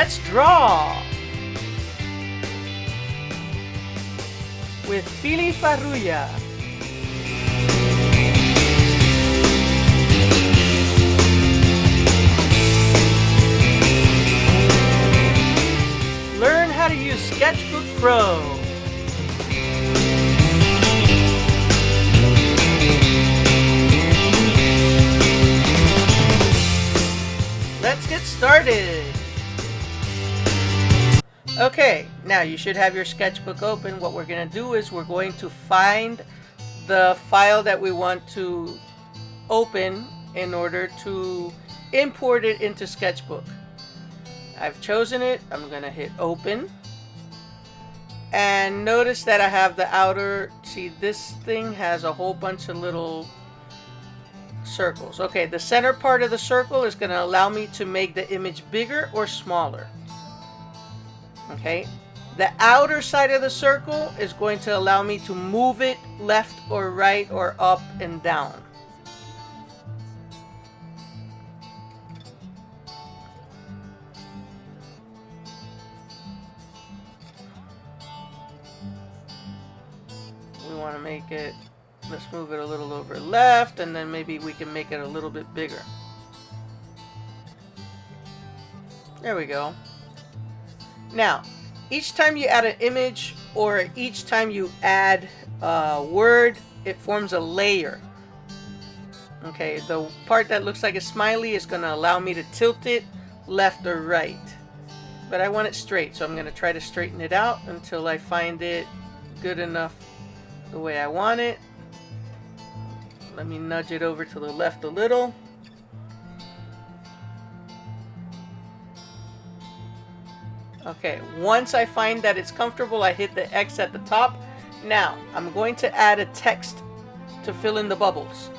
Let's draw with Pili Farruya. Learn how to use Sketchbook Pro. Let's get started. Okay, now you should have your sketchbook open. What we're going to do is we're going to find the file that we want to open in order to import it into Sketchbook. I've chosen it. I'm going to hit open. And notice that I have the outer, see this thing has a whole bunch of little circles. Okay, the center part of the circle is going to allow me to make the image bigger or smaller. Okay, the outer side of the circle is going to allow me to move it left or right or up and down. We want to make it, let's move it a little over left, and then maybe we can make it a little bit bigger. There we go. Now, each time you add an image or each time you add a word, it forms a layer. Okay, the part that looks like a smiley is going to allow me to tilt it left or right. But I want it straight, so I'm going to try to straighten it out until I find it good enough the way I want it. Let me nudge it over to the left a little. Okay, once I find that it's comfortable, I hit the X at the top. Now, I'm going to add a text to fill in the bubbles.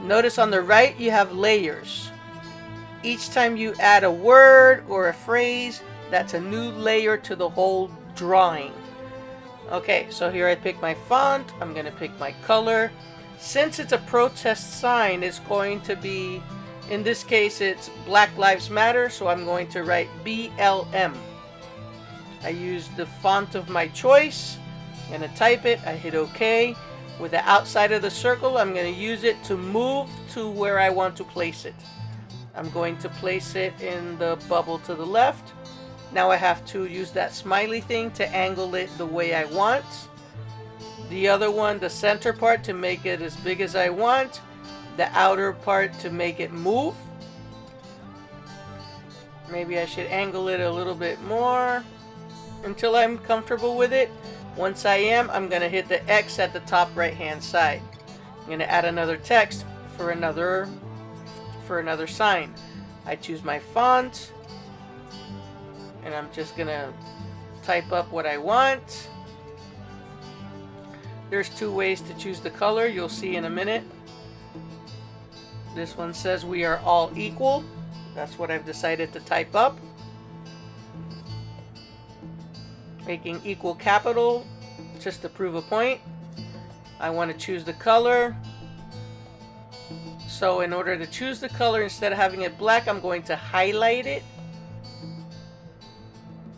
Notice on the right, you have layers. Each time you add a word or a phrase, that's a new layer to the whole drawing. Okay, so here I pick my font. I'm going to pick my color. Since it's a protest sign, it's going to be, in this case, it's Black Lives Matter, so I'm going to write BLM. I use the font of my choice. I'm going to type it. I hit OK. With the outside of the circle, I'm going to use it to move to where I want to place it. I'm going to place it in the bubble to the left. Now I have to use that smiley thing to angle it the way I want. The other one, the center part, to make it as big as I want. The outer part to make it move. Maybe I should angle it a little bit more until I'm comfortable with it. Once I am, I'm going to hit the X at the top right hand side. I'm going to add another text for another sign. I choose my font and I'm just going to type up what I want. There's two ways to choose the color, you'll see in a minute. This one says we are all equal. That's what I've decided to type up. Making equal capital just to prove a point. I want to choose the color. So in order to choose the color, instead of having it black, I'm going to highlight it.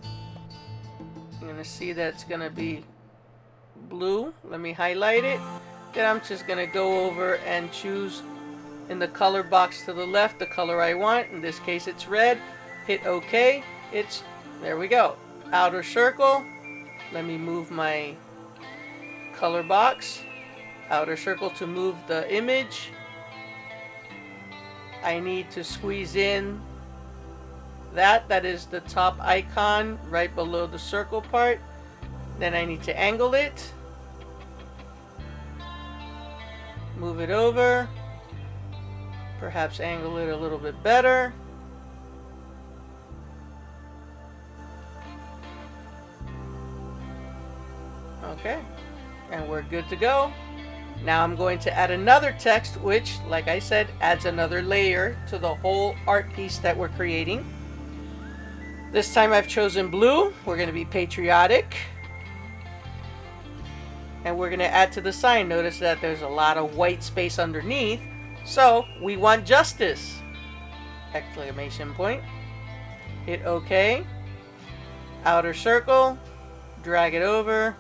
I'm going to see that it's going to be blue. Let me highlight it. Then I'm just going to go over and choose in the color box to the left the color I want. In this case it's red. Hit OK. There we go. Outer circle. Let me move my color box. Outer circle to move the image. I need to squeeze in that is the top icon right below the circle part. Then I need to angle it. Move it over. Perhaps angle it a little bit better. Okay, and we're good to go. Now I'm going to add another text, which, like I said, adds another layer to the whole art piece that we're creating. This time I've chosen blue. We're going to be patriotic. And we're going to add to the sign. Notice that there's a lot of white space underneath. So we want justice! Exclamation point. Hit OK. Outer circle. Drag it over.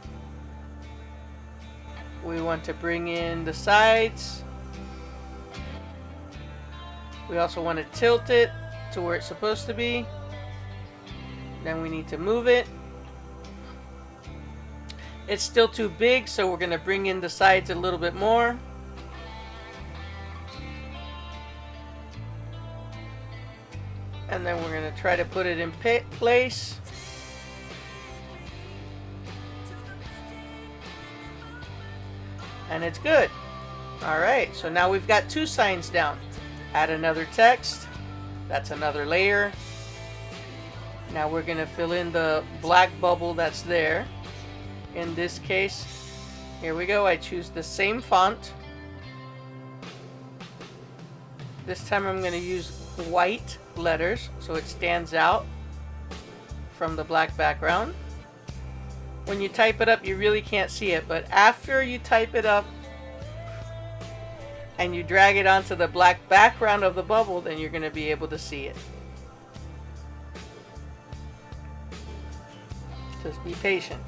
We want to bring in the sides. We also want to tilt it to where it's supposed to be. Then we need to move it. It's still too big, so we're going to bring in the sides a little bit more. And then we're going to try to put it in place. And it's good. Alright, so now we've got 2 signs down. Add another text. That's another layer. Now we're going to fill in the black bubble that's there. In this case, here we go. I choose the same font. This time I'm going to use white letters so it stands out from the black background. When you type it up, you really can't see it, but after you type it up and you drag it onto the black background of the bubble, then you're going to be able to see it. Just be patient.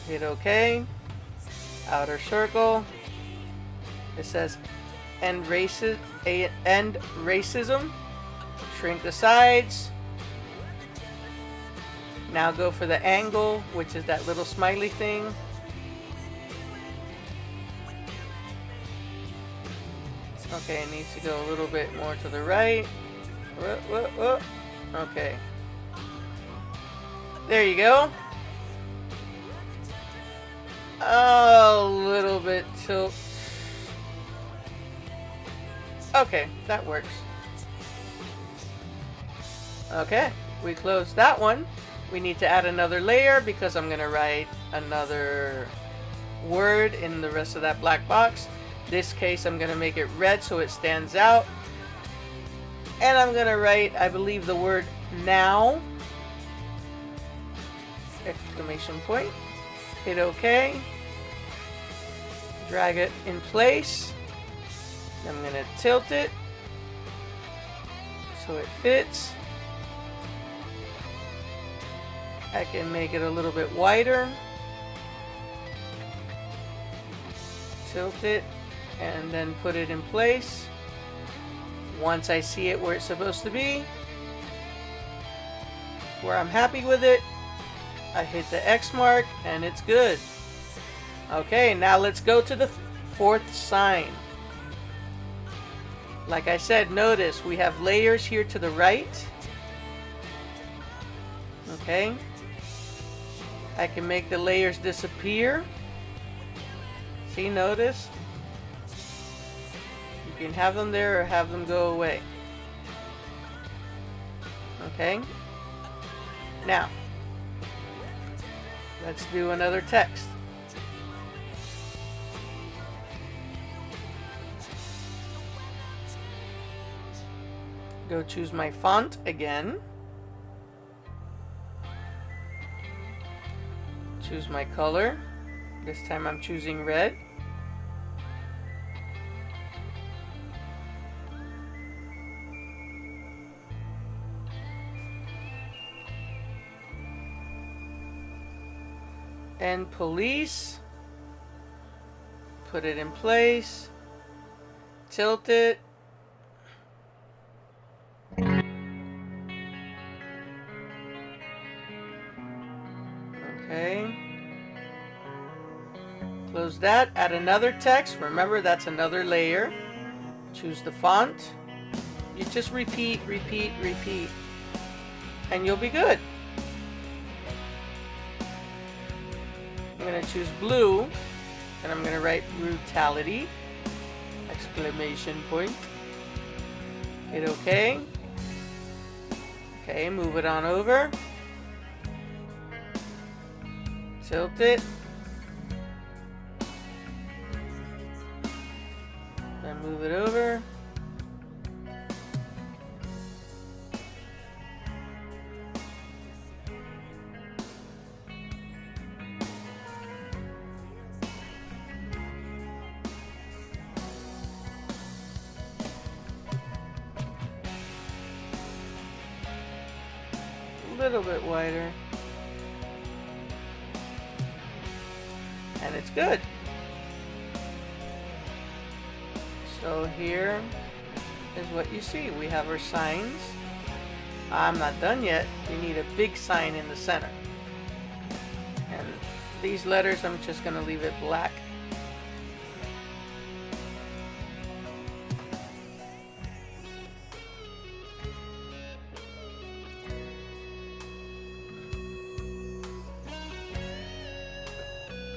Hit OK. Outer circle. It says end racism. Shrink the sides. Now go for the angle, which is that little smiley thing. Okay, it needs to go a little bit more to the right. Whoa, whoa, whoa. Okay. There you go. A little bit tilt. Okay, that works. Okay, we closed that one. We need to add another layer because I'm going to write another word in the rest of that black box. This case, I'm going to make it red so it stands out. And I'm going to write, I believe, the word now. Exclamation point. Hit OK. Drag it in place. I'm going to tilt it so it fits. I can make it a little bit wider. Tilt it and then put it in place. Once I see it where it's supposed to be, where I'm happy with it, I hit the X mark and it's good. Okay, now let's go to the 4th sign. Like I said, notice we have layers here to the right. Okay. I can make the layers disappear. See, notice? You can have them there or have them go away. Okay. Now, let's do another text. Go choose my font again. Choose my color. This time I'm choosing red. And police. Put it in place. Tilt it. Okay. Close that. Add another text. Remember, that's another layer. Choose the font. You just repeat, repeat, repeat. And you'll be good. I'm going to choose blue. And I'm going to write brutality. Exclamation point. Hit OK. Okay, move it on over. Tilt it. Then move it over. little bit wider. And it's good. So here is what you see. We have our signs. I'm not done yet. We need a big sign in the center. And these letters, I'm just going to leave it black.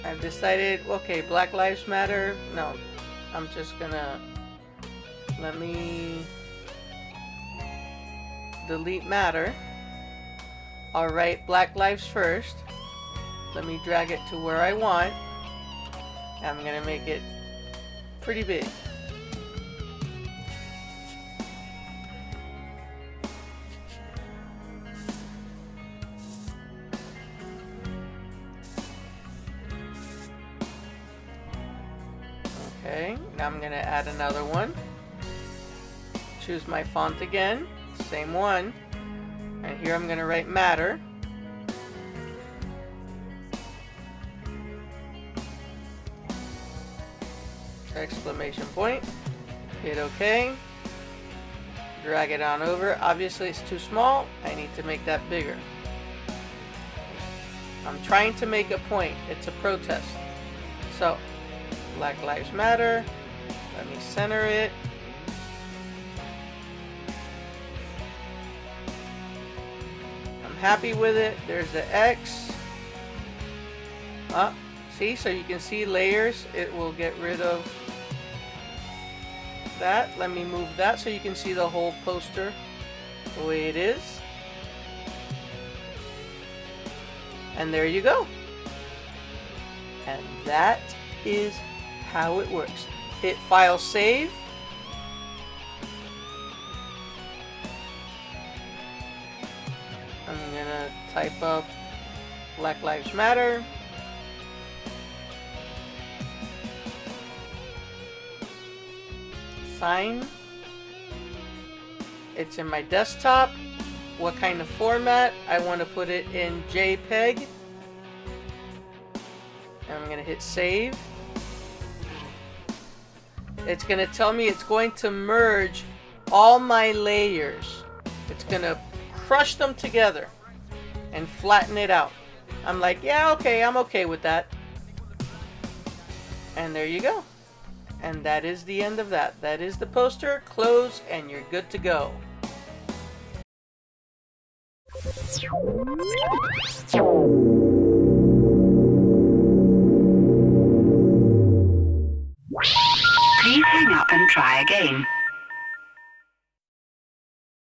I've decided, okay, Black Lives Matter. No, I'm just gonna, let me delete matter. I'll write Black Lives first. Let me drag it to where I want. I'm gonna make it pretty big. Okay, now I'm gonna add another one. Choose my font again, same one. And here I'm gonna write matter. Exclamation point. Hit OK. Drag it on over. Obviously it's too small. I need to make that bigger. I'm trying to make a point. It's a protest. So, Black Lives Matter. Let me center it. I'm happy with it. There's the X. See, so you can see layers. It will get rid of that. Let me move that so you can see the whole poster the way it is. And there you go. And that is how it works. Hit File, Save. I'm gonna type up Black Lives Matter. Sign. It's in my desktop. What kind of format? I want to put it in JPEG. And I'm going to hit save. It's going to tell me it's going to merge all my layers. It's going to crush them together and flatten it out. I'm like, yeah, okay, I'm okay with that. And there you go. And that is the end of that. That is the poster. Close, and you're good to go. Please hang up and try again.